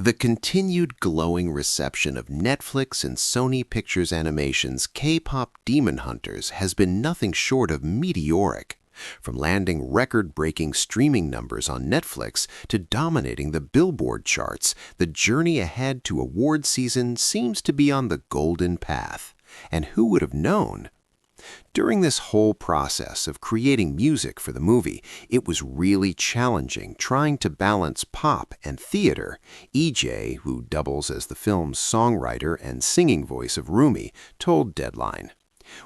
The continued glowing reception of Netflix and Sony Pictures Animation's K-pop Demon Hunters has been nothing short of meteoric. From landing record-breaking streaming numbers on Netflix to dominating the Billboard charts, the journey ahead to award season seems to be on the golden path. And who would have known? During this whole process of creating music for the movie, it was really challenging trying to balance pop and theater. EJAE, who doubles as the film's songwriter and singing voice of Rumi, told Deadline,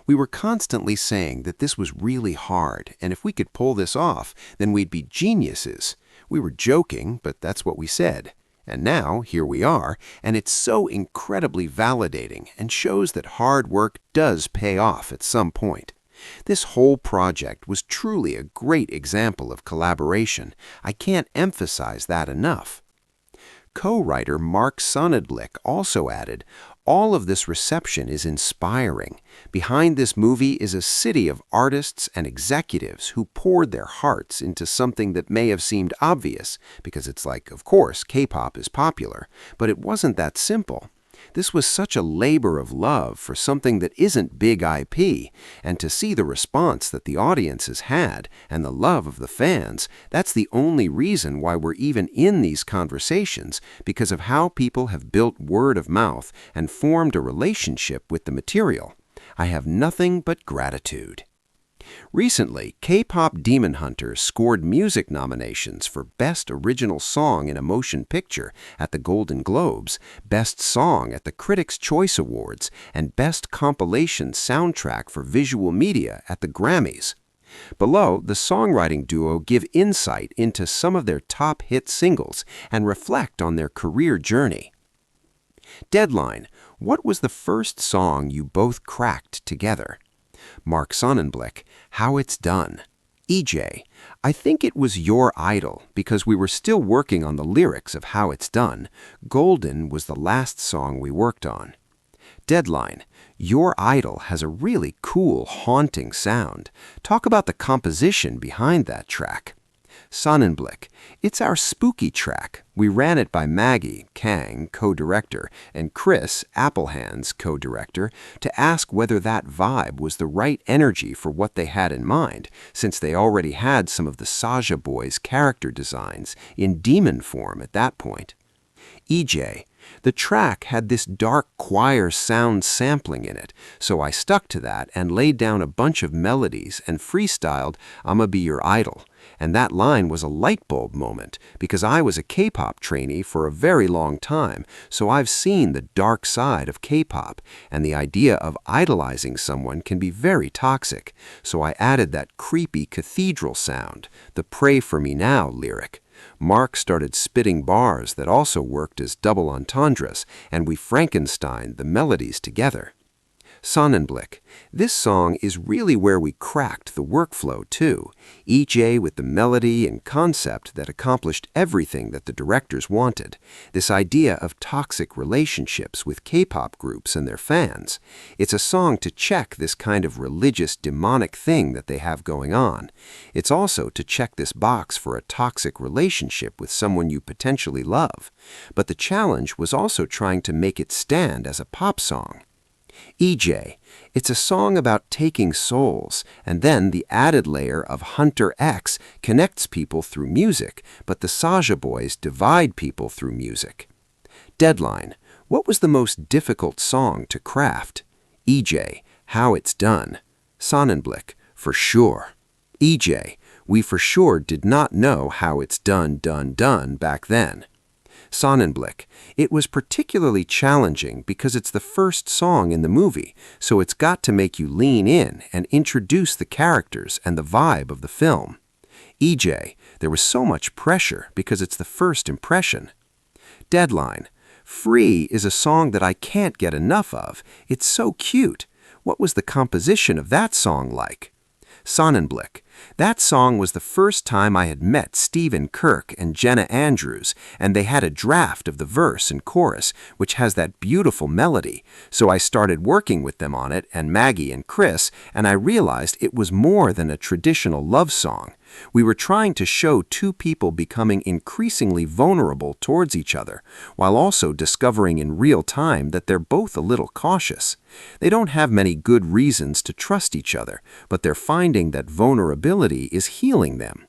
"We were constantly saying that this was really hard, and if we could pull this off, then we'd be geniuses. We were joking, but that's what we said. And now, here we are, and it's so incredibly validating and shows that hard work does pay off at some point. This whole project was truly a great example of collaboration. I can't emphasize that enough." Co-writer Sonnenblick also added, "All of this reception is inspiring. Behind this movie is a city of artists and executives who poured their hearts into something that may have seemed obvious, because it's like, of course, K-pop is popular, but it wasn't that simple. This was such a labor of love for something that isn't big IP, and to see the response that the audience has had and the love of the fans, that's the only reason why we're even in these conversations, because of how people have built word of mouth and formed a relationship with the material. I have nothing but gratitude." Recently, K-pop Demon Hunters scored music nominations for Best Original Song in a Motion Picture at the Golden Globes, Best Song at the Critics' Choice Awards, and Best Compilation Soundtrack for Visual Media at the Grammys. Below, the songwriting duo give insight into some of their top hit singles and reflect on their career journey. Deadline: "What was the first song you both cracked together?" Sonnenblick: "How It's Done." EJAE: "I think it was Your Idol, because we were still working on the lyrics of How It's Done. Golden was the last song we worked on." Deadline: "Your Idol has a really cool, haunting sound. Talk about the composition behind that track." Sonnenblick: "It's our spooky track. We ran it by Maggie, Kang, co-director, and Chris, Applehands, co-director, to ask whether that vibe was the right energy for what they had in mind, since they already had some of the Saja Boys' character designs in demon form at that point." EJAE: "The track had this dark choir sound sampling in it, so I stuck to that and laid down a bunch of melodies and freestyled I'ma Be Your Idol. And that line was a light bulb moment, because I was a K-pop trainee for a very long time, so I've seen the dark side of K-pop, and the idea of idolizing someone can be very toxic, so I added that creepy cathedral sound, the Pray For Me Now lyric. Mark started spitting bars that also worked as double entendres, and we Frankensteined the melodies together." Sonnenblick: "This song is really where we cracked the workflow, too. EJAE with the melody and concept that accomplished everything that the directors wanted. This idea of toxic relationships with K-pop groups and their fans. It's a song to check this kind of religious, demonic thing that they have going on. It's also to check this box for a toxic relationship with someone you potentially love. But the challenge was also trying to make it stand as a pop song." EJAE: "It's a song about taking souls, and then the added layer of Hunter X connects people through music, but the Saja Boys divide people through music." Deadline: "What was the most difficult song to craft?" EJAE: "How It's Done." Sonnenblick: "For sure." EJAE: "We for sure did not know how it's done back then." Sonnenblick: "It was particularly challenging because it's the first song in the movie, so it's got to make you lean in and introduce the characters and the vibe of the film." EJAE: "There was so much pressure because it's the first impression." Deadline: "Free is a song that I can't get enough of. It's so cute. What was the composition of that song like?" Sonnenblick: That song was the first time I had met Stephen Kirk and Jenna Andrews, and they had a draft of the verse and chorus, which has that beautiful melody. So I started working with them on it, and Maggie and Chris, and I realized it was more than a traditional love song. We were trying to show two people becoming increasingly vulnerable towards each other, while also discovering in real time that they're both a little cautious. They don't have many good reasons to trust each other, but they're finding that vulnerability is healing them.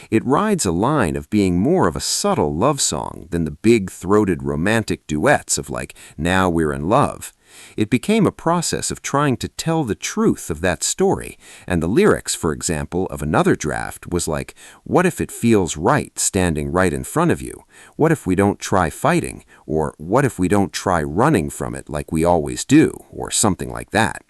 It rides a line of being more of a subtle love song than the big-throated romantic duets of like, "Now We're in Love." It became a process of trying to tell the truth of that story, and the lyrics, for example, of another draft was like, "What if it feels right standing right in front of you? What if we don't try fighting? Or what if we don't try running from it like we always do?" Or something like that.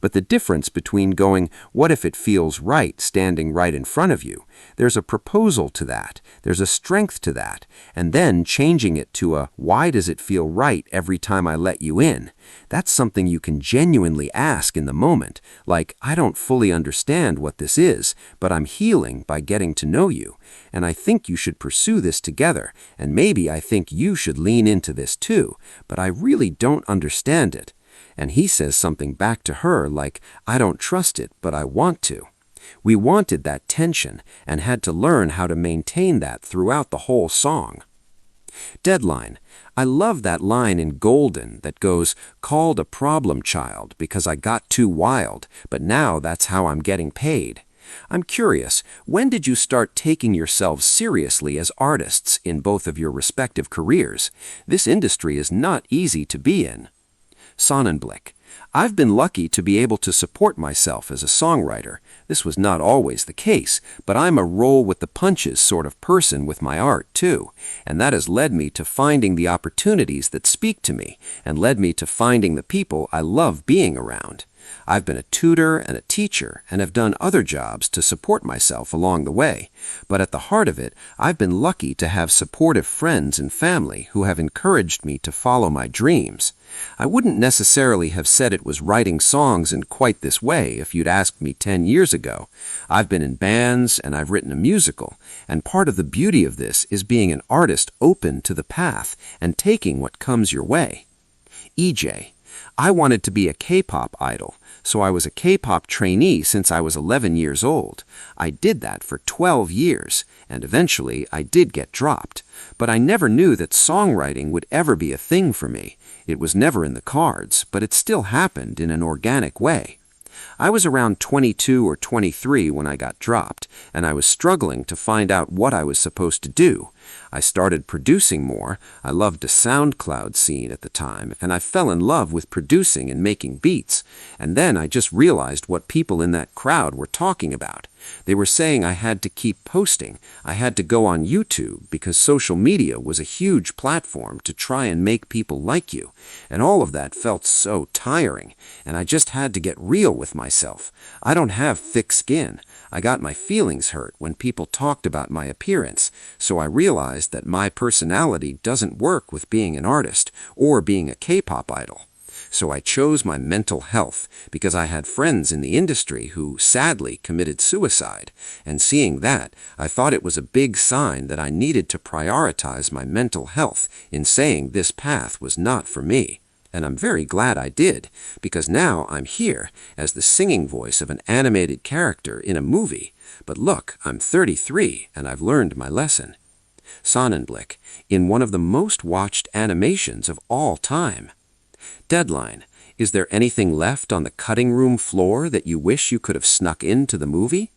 But the difference between going, "What if it feels right standing right in front of you?" There's a proposal to that, there's a strength to that, and then changing it to a, "Why does it feel right every time I let you in?" That's something you can genuinely ask in the moment, like, "I don't fully understand what this is, but I'm healing by getting to know you, and I think you should pursue this together, and maybe I think you should lean into this too, but I really don't understand it." And he says something back to her like, "I don't trust it, but I want to." We wanted that tension and had to learn how to maintain that throughout the whole song. Deadline. I love that line in Golden that goes, "Called a problem child because I got too wild, but now that's how I'm getting paid." I'm curious, when did you start taking yourselves seriously as artists in both of your respective careers? This industry is not easy to be in. Sonnenblick. I've been lucky to be able to support myself as a songwriter. This was not always the case, but I'm a roll-with-the-punches sort of person with my art, too, and that has led me to finding the opportunities that speak to me and led me to finding the people I love being around. I've been a tutor and a teacher and have done other jobs to support myself along the way. But at the heart of it, I've been lucky to have supportive friends and family who have encouraged me to follow my dreams. I wouldn't necessarily have said it was writing songs in quite this way if you'd asked me 10 years ago. I've been in bands and I've written a musical, and part of the beauty of this is being an artist open to the path and taking what comes your way. EJAE. I wanted to be a K-pop idol, so I was a K-pop trainee since I was 11 years old. I did that for 12 years, and eventually I did get dropped. But I never knew that songwriting would ever be a thing for me. It was never in the cards, but it still happened in an organic way. I was around 22 or 23 when I got dropped, and I was struggling to find out what I was supposed to do. I started producing more. I loved the SoundCloud scene at the time, and I fell in love with producing and making beats. And then I just realized what people in that crowd were talking about. They were saying I had to keep posting. I had to go on YouTube because social media was a huge platform to try and make people like you. And all of that felt so tiring, and I just had to get real with myself. I don't have thick skin. I got my feelings hurt when people talked about my appearance, so I realized that my personality doesn't work with being an artist or being a K-pop idol. So I chose my mental health because I had friends in the industry who sadly committed suicide, and seeing that, I thought it was a big sign that I needed to prioritize my mental health in saying this path was not for me. And I'm very glad I did, because now I'm here as the singing voice of an animated character in a movie. But look, I'm 33 and I've learned my lesson. Sonnenblick, in one of the most watched animations of all time. Deadline. Is there anything left on the cutting room floor that you wish you could have snuck into the movie?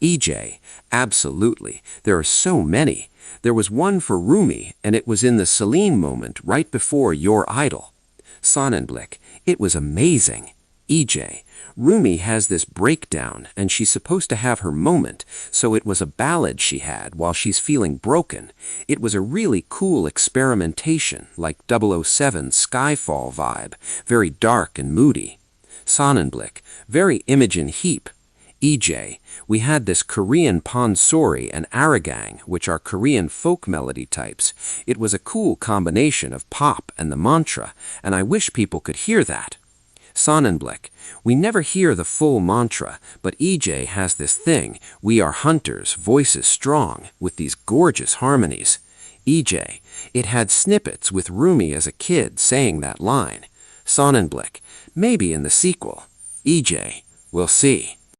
EJAE. Absolutely. There are so many. There was one for Rumi, and it was in the Celine moment right before Your Idol. Sonnenblick. It was amazing. EJAE. Rumi has this breakdown, and she's supposed to have her moment, so it was a ballad she had while she's feeling broken. It was a really cool experimentation, like 007 Skyfall vibe, very dark and moody. Sonnenblick. Very Imogen Heap. EJAE. We had this Korean pansori and aragang, which are Korean folk melody types. It was a cool combination of pop and the mantra, and I wish people could hear that. Sonnenblick. We never hear the full mantra, but EJAE has this thing. We are hunters, voices strong, with these gorgeous harmonies. EJAE. It had snippets with Rumi as a kid saying that line. Sonnenblick. Maybe in the sequel. EJAE. We'll see.